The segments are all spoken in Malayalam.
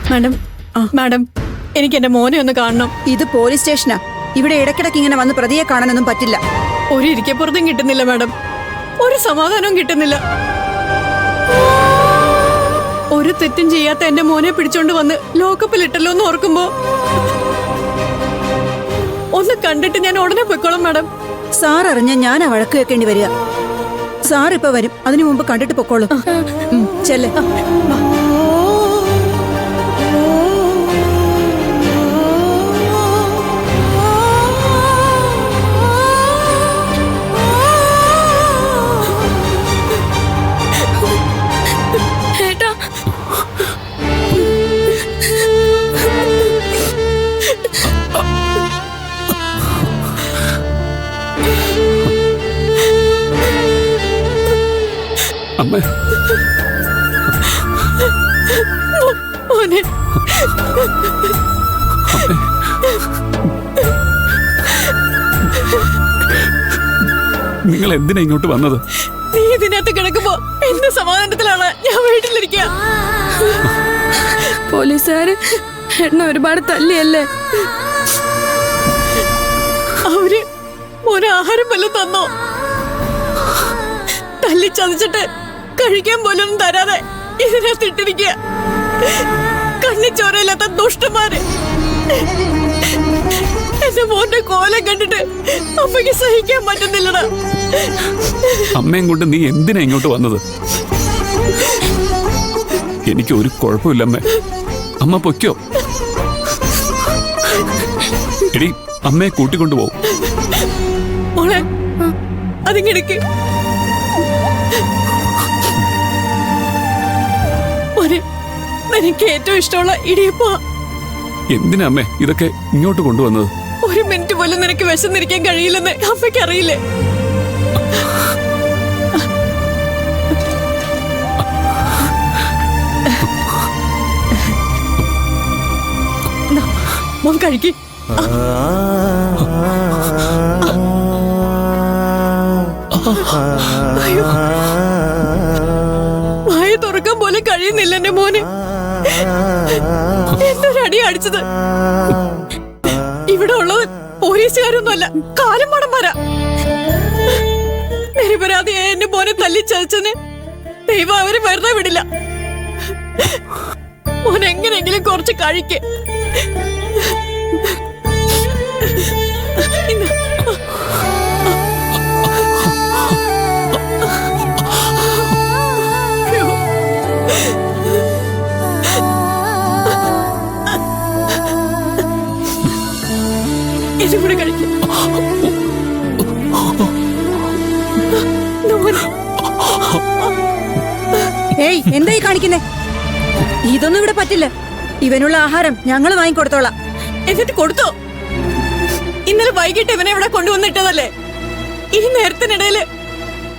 മാഡം മാഡം എനിക്ക് എന്റെ മോനെ ഒന്ന് കാണണം. ഇത് പോലീസ് സ്റ്റേഷനാ. ഇവിടെ ഇടയ്ക്കിടയ്ക്ക് ഇങ്ങനെ വന്ന് പ്രതിയെ കാണാനൊന്നും പറ്റില്ല. ഒരു ഇരിക്കപ്പുറത്തും കിട്ടുന്നില്ല മാഡം, ഒരു സമാധാനവും കിട്ടുന്നില്ല. ഒരു തെറ്റും ചെയ്യാത്ത എന്റെ മോനെ പിടിച്ചോണ്ട് വന്ന് ലോക്കപ്പിലിട്ടല്ലോ എന്ന് ഓർക്കുമ്പോ ഒന്ന് കണ്ടിട്ട് ഞാൻ ഉടനെ പൊയ്ക്കോളാം മാഡം. സാർ അറിഞ്ഞ ഞാൻ ആ വഴക്ക് വെക്കേണ്ടി വരിക. സാർ ഇപ്പൊ വരും, അതിനു മുമ്പ് കണ്ടിട്ട് പൊക്കോളൂ. ചെല്ലേ. അമ്മേ, മോനെ നിങ്ങൾ എന്തിനാ ഇങ്ങോട്ട് വന്നത്? നീ ഇതിനകത്ത് കിടക്കുമ്പോ എന്ത് സമാധാനത്തിലാണ് ഞാൻ വീട്ടിലിരിക്കുക. പോലീസുകാര് എന്നെ ഒരുപാട് തല്ലിയല്ലേ? അവര് മോനെ ആഹാരം വല്ലതും തന്നോ? തല്ലി ചതച്ചിട്ട് കഴിക്കാൻ പോലും തരാതെ ഇതിനകത്ത് ഇട്ടിരിക്കുക. കണ്ണിച്ചോരയില്ലാത്ത ദുഷ്ടന്മാര്. എന്റെ മോന്റെ കോലം കണ്ടിട്ട് അമ്മയ്ക്ക് സഹിക്കാൻ പറ്റുന്നില്ലടാ. അമ്മയും കൊണ്ട് നീ എന്തിനാ ഇങ്ങോട്ട് വന്നത്? എനിക്ക് ഒരു കുഴപ്പമില്ല അമ്മേ. അമ്മ പൊയ്ക്കോ. എടി, അമ്മയെ കൂട്ടിക്കൊണ്ടുപോകും. മോളെ അതിങ്ങെടുക്ക്. എനിക്ക് ഏറ്റവും ഇഷ്ടമുള്ള ഇടിയപ്പ. എന്തിനാ അമ്മേ ഇതൊക്കെ ഇങ്ങോട്ട് കൊണ്ടുവന്നത്? ഒരു മിനിറ്റ് പോലും നിനക്ക് വിശന്നിരിക്കാൻ കഴിയില്ലെന്ന് അമ്മയ്ക്ക് അറിയില്ലേ? മോൻ കഴിക്ക്. വായ തുറക്കാൻ പോലും കഴിയുന്നില്ല എന്റെ മോന്. എന്തൊരടി അടിച്ചത്. ഇവിടെ ഉള്ളത് പോലീസുകാരൊന്നുമല്ല, കാലം മടന്മാരാ. നിരപരാധിയായ എന്റെ മോനെ തല്ലി ചതച്ചതിന് ദൈവം അവര് വെറുതെ വിടില്ല. മോൻ എങ്ങനെയെങ്കിലും കുറച്ച് കഴിക്ക്. ഇതും കൂടെ കഴിക്കും. ഏയ്, എന്തായി കാണിക്കുന്നേ? ഇതൊന്നും ഇവിടെ പറ്റില്ല. ഇവനുള്ള ആഹാരം ഞങ്ങൾ വാങ്ങിക്കൊടുത്തോളാം. എന്നിട്ട് കൊടുത്തോ? ഇന്നലെ വൈകിട്ട് ഇവനെ ഇവിടെ കൊണ്ടുവന്നിട്ടതല്ലേ? ഈ നേരത്തിനിടയില്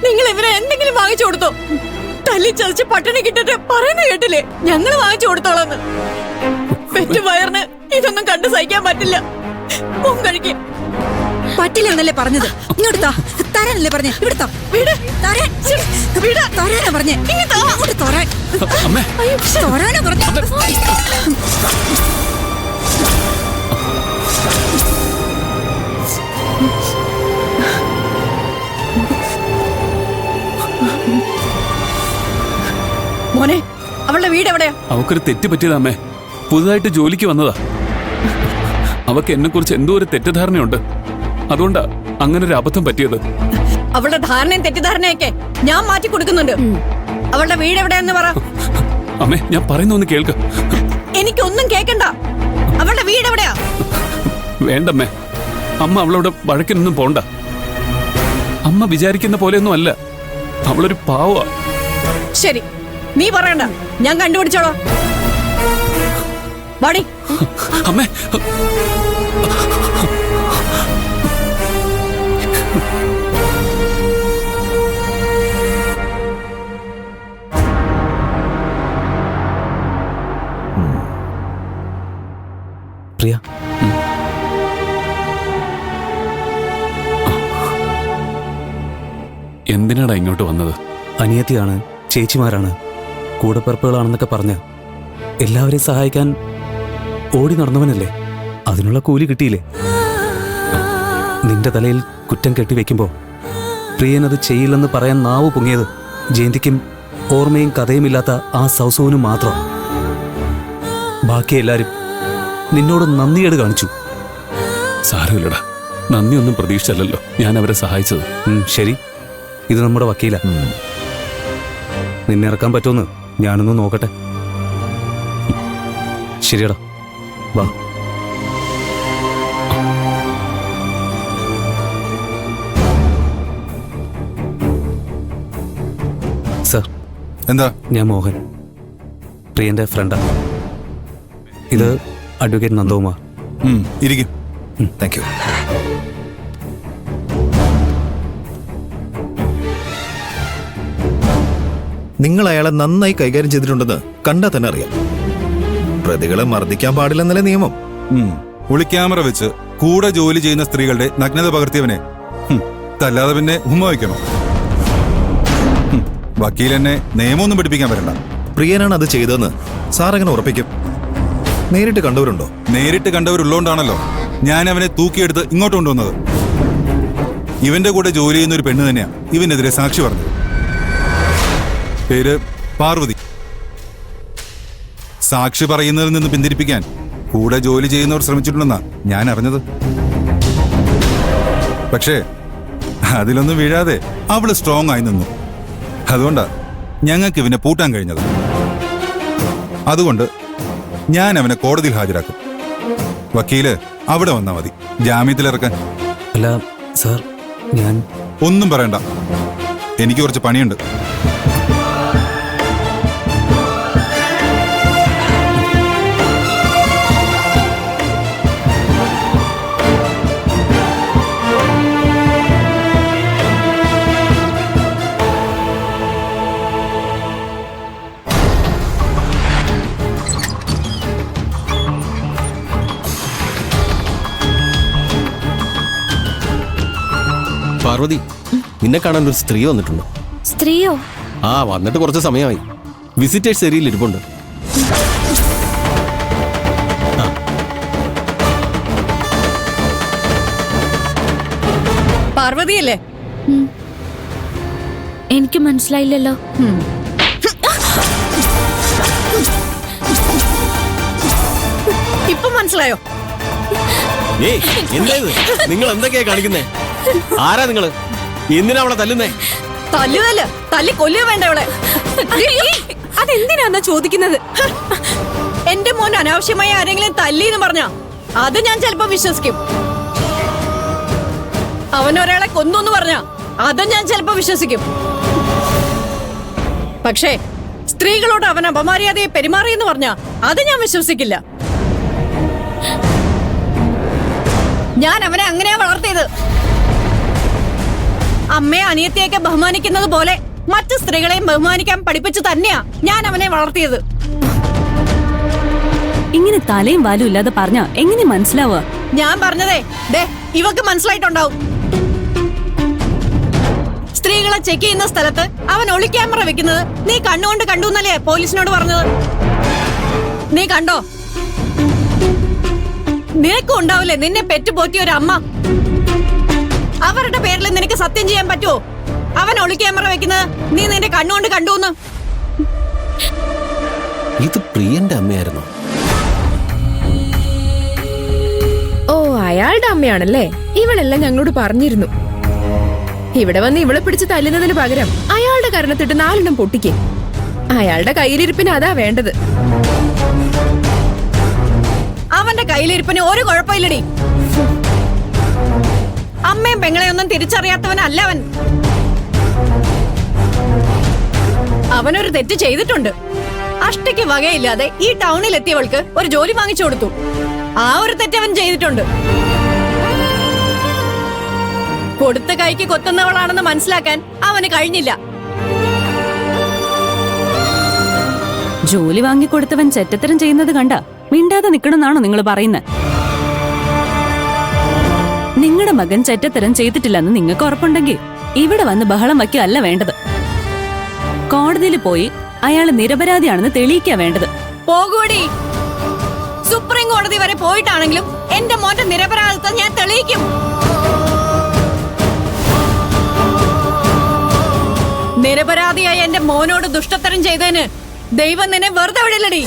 നിങ്ങൾ ഇവനെ എന്തെങ്കിലും വാങ്ങിച്ചു കൊടുത്തോ? തല്ലി ചതച്ച് പട്ടിണി കിട്ടിട്ട് പറയുന്ന കേട്ടില്ലേ ഞങ്ങൾ വാങ്ങിച്ചു കൊടുത്തോളാന്ന്. പെറ്റു വയറിന് ഇതൊന്നും കണ്ടു സഹിക്കാൻ പറ്റില്ല. കഴിക്കും. പറ്റില്ലെന്നല്ലേ പറഞ്ഞത്? ഇങ്ങോട്ട് തരാനല്ലേ പറഞ്ഞേ? ഇവിടുത്താ തരാനാ പറഞ്ഞേ. തരാനാ പറഞ്ഞേ. മോനെ, അവളുടെ വീട് എവിടെയാ? അവക്കൊരു തെറ്റ് പറ്റിയതാ അമ്മേ. പുതുതായിട്ട് ജോലിക്ക് വന്നതാ. അവക്ക് എന്നെ കുറിച്ച് എന്തോ ഒരു തെറ്റിദ്ധാരണയുണ്ട്. അതുകൊണ്ടാ അങ്ങനെ ഒരു അബദ്ധം പറ്റിയത്. അവളുടെ ധാരണയും തെറ്റിദ്ധാരണയൊക്കെ ഞാൻ മാറ്റി കൊടുക്കുന്നുണ്ട്. അവളുടെ വീട് എവിടെയാന്ന് പറ. അമ്മേ, ഞാൻ പറയുന്ന ഒന്ന് കേൾക്ക്. എനിക്കൊന്നും കേക്കണ്ട. അവളുടെ വീട് എവിടെയാ? വേണ്ടമ്മേ, അമ്മ അവളോട് വഴക്കിനൊന്നും പോണ്ട. അമ്മ വിചാരിക്കുന്ന പോലെയൊന്നും അല്ല. അവളൊരു പാവാ. ശരി, നീ പറയണ്ട, ഞാൻ കണ്ടുപിടിച്ചോളാം. വാടി. അമ്മേ, പ്രിയ, എന്തിനാടാ ഇങ്ങോട്ട് വന്നത്? അനിയത്തിയാണ്, ചേച്ചിമാരാണ്, കൂടപ്പിറപ്പുകളാണെന്നൊക്കെ പറഞ്ഞ് എല്ലാവരെയും സഹായിക്കാൻ ഓടി നടന്നവനല്ലേ? അതിനുള്ള കൂലി കിട്ടിയില്ലേ? നിന്റെ തലയിൽ കുറ്റം കെട്ടിവെക്കുമ്പോ പ്രിയൻ അത് ചെയ്യില്ലെന്ന് പറയാൻ നാവ് പൊങ്ങിയത് ജയന്തിക്കും ഓർമ്മയും കഥയുമില്ലാത്ത ആ സൗസവനും മാത്രം. ബാക്കി എല്ലാരും നിന്നോട് നന്ദിയേട് കാണിച്ചു. സാരമില്ലടാ, നന്ദിയൊന്നും പ്രതീക്ഷിച്ചല്ലോ ഞാൻ അവരെ സഹായിച്ചത്. ശരി, ഇത് നമ്മുടെ വക്കീല. നിന്നെ ഇറക്കാൻ പറ്റുമെന്ന് ഞാനൊന്ന് നോക്കട്ടെ. ശരിയടാ, വാ. സർ, എന്താ? ഞാൻ മോഹൻ, പ്രിയന്റെ ഫ്രണ്ടാ. ഇത് അഡ്വക്കേറ്റ് നന്ദകുമാർ. ഇരിക്കും. Thank you. നിങ്ങൾ അയാളെ നന്നായി കൈകാര്യം ചെയ്തിട്ടുണ്ടെന്ന് കണ്ടാൽ തന്നെ അറിയാം. പ്രതികളെ മർദ്ദിക്കാൻ പാടില്ലെന്നല്ലേ നിയമം. ഒളിക്യാമറ വെച്ച് കൂടെ ജോലി ചെയ്യുന്ന സ്ത്രീകളുടെ നഗ്നത പകർത്തിയവനെ തല്ലാതെ പിന്നെ ഉമ്മ വയ്ക്കണോ? വക്കീൽ എന്നെ നിയമമൊന്നും പഠിപ്പിക്കാൻ വരണ്ട. പ്രിയനാണ് അത് ചെയ്തതെന്ന് സാർ എങ്ങനെ ഉറപ്പിക്കും? നേരിട്ട് കണ്ടവരുണ്ടോ? നേരിട്ട് കണ്ടവരുള്ളോണ്ടാണല്ലോ ഞാൻ അവനെ തൂക്കിയെടുത്ത് ഇങ്ങോട്ട് കൊണ്ടുവന്നത്. ഇവന്റെ കൂടെ ജോലി ചെയ്യുന്ന ഒരു പെണ്ണ് തന്നെയാ ഇവനെതിരെ സാക്ഷി പറഞ്ഞത്. പേര് പാർവതി. സാക്ഷി പറയുന്നതിൽ നിന്ന് പിന്തിരിപ്പിക്കാൻ കൂടെ ജോലി ചെയ്യുന്നവർ ശ്രമിച്ചിട്ടുണ്ടെന്നാ ഞാൻ അറിഞ്ഞത്. പക്ഷേ അതിലൊന്നും വീഴാതെ അവള് സ്ട്രോങ് ആയി നിന്നു. അതുകൊണ്ടാ ഞങ്ങൾക്ക് ഇവനെ പൂട്ടാൻ കഴിഞ്ഞത്. അതുകൊണ്ട് ഞാൻ അവനെ കോടതിയിൽ ഹാജരാക്കും. വക്കീല് അവിടെ വന്നാ മതി ജാമ്യത്തിലിറക്കാൻ. അല്ല സാർ, ഞാൻ ഒന്നും പറയണ്ട, എനിക്ക് കുറച്ച് പണിയുണ്ട്. പാർവതി, നിന്നെ കാണാൻ ഒരു സ്ത്രീ വന്നിട്ടുണ്ടോ? സ്ത്രീയോ? ആ, വന്നിട്ട് കുറച്ച് സമയമായി. വിസിറ്റേഴ്സ് ഏരിയയിൽ ഇരിപ്പുണ്ട്. പാർവതിയല്ലേ? എനിക്ക് മനസ്സിലായില്ലല്ലോ. ഇപ്പൊ മനസ്സിലായോ? ഏയ്, എന്താ ഇത്? നിങ്ങൾ എന്തൊക്കെയാ കാണിക്കുന്നേ? ആരാ നിങ്ങള്? എന്തിനാ അവളെ തല്ലുന്നേ? തല്ലുകല്ല, തല്ലി കൊല്ലുക വേണ്ട അവളെ. അതെന്തിനാന്നാ ചോദിക്കുന്നത്? എന്റെ മോൻ അനാവശ്യമായി ആരെങ്കിലും തല്ലി എന്ന് പറഞ്ഞാ അത് ഞാൻ ചിലപ്പോ വിശ്വസിക്കും. അവൻ ഒരാളെ കൊന്നു പറഞ്ഞാ അത് ഞാൻ ചിലപ്പോ വിശ്വസിക്കും. പക്ഷേ സ്ത്രീകളോട് അവൻ അപമര്യാദയെ പെരുമാറിയെന്ന് പറഞ്ഞാ അത് ഞാൻ വിശ്വസിക്കില്ല. ഞാൻ അവനെ അങ്ങനെയാ വളർത്തിയത്. അമ്മയെ അനിയത്തിയൊക്കെ ബഹുമാനിക്കുന്നത് പോലെ മറ്റു സ്ത്രീകളെയും ബഹുമാനിക്കാൻ പഠിപ്പിച്ചു തന്നെയാ ഞാൻ അവനെ വളർത്തിയത്. ഇങ്ങനെ തലയും വാലും ഇല്ലാതെ പറഞ്ഞാ എങ്ങനെ മനസ്സിലാവുക? ഞാൻ പറഞ്ഞതേ ദേ ഇവക്ക് മനസ്സിലായിട്ടുണ്ടാവും. സ്ത്രീകളെ ചെക്ക് ചെയ്യുന്ന സ്ഥലത്ത് അവൻ ഒളിക്യാമറ വെക്കുന്നത് നീ കണ്ണുകൊണ്ട് കണ്ടു എന്നല്ലേ പോലീസിനോട് പറഞ്ഞത്? നീ കണ്ടോ? നിനക്കും ഉണ്ടാവില്ലേ നിന്നെ പെറ്റുപോറ്റിയ ഒരു അമ്മ? അവരുടെ പേരിൽ നിനക്ക് സത്യം ചെയ്യാൻ പറ്റുമോ അവൻ ഒളിക്യാമറ വെക്കുന്നത് നീ നിന്റെ കണ്ണുകൊണ്ട് കണ്ടുന്ന്? ഇത് പ്രിയന്റെ അമ്മയായിരുന്നു. ഓ, അയാളുടെ അമ്മയാണല്ലേ? ഇവളെല്ലാം ഞങ്ങളോട് പറഞ്ഞിരുന്നു. ഇവിടെ വന്ന് ഇവളെ പിടിച്ച് തല്ലുന്നതിന് പകരം അയാളുടെ കരണത്തിട്ട് 4 പൊട്ടിക്ക്. അയാളുടെ കയ്യിലിരിപ്പിന് അതാ വേണ്ടത്. അവന്റെ കയ്യിലിരിപ്പിന് ഒരു കുഴപ്പമില്ലടി. അമ്മയും പെങ്ങളെയൊന്നും തിരിച്ചറിയാത്തവനല്ല അവൻ. അവനൊരു തെറ്റ് ചെയ്തിട്ടുണ്ട്. അഷ്ടയ്ക്ക് വകയില്ലാതെ ഈ ടൗണിൽ എത്തിയവൾക്ക് ഒരു ജോലി വാങ്ങിച്ചു കൊടുത്തു. ആ ഒരു തെറ്റ് അവൻ ചെയ്തിട്ടുണ്ട്. കൊടുത്ത കൈക്ക് കൊത്തുന്നവളാണെന്ന് മനസ്സിലാക്കാൻ അവന് കഴിഞ്ഞില്ല. ജോലി വാങ്ങിക്കൊടുത്തവൻ ചെറ്റത്തരം ചെയ്യുന്നത് കണ്ട മിണ്ടാതെ നിക്കണമെന്നാണോ നിങ്ങൾ പറയുന്നത്? നിങ്ങളുടെ മകൻ ചെറ്റത്തരം ചെയ്തിട്ടില്ലെന്ന് നിങ്ങൾക്ക് ഉറപ്പുണ്ടെങ്കിൽ ഇവിടെ വന്ന് ബഹളം വയ്ക്കുകയല്ല വേണ്ടത്. കോടതിയിൽ പോയി അയാൾ നിരപരാധിയാണെന്ന് തെളിയിക്കാ വേണ്ടത്. പോകൂടി. സുപ്രീം കോടതി വരെ പോയിട്ടാണെങ്കിലും എന്റെ മോന്റെ നിരപരാധിത്വം ഞാൻ തെളിയിക്കും. നിരപരാധിയായ എന്റെ മോനോട് ദുഷ്ടത്തരം ചെയ്തതിന് ദൈവം നിന്നെ വെറുതെ വിടില്ലടി.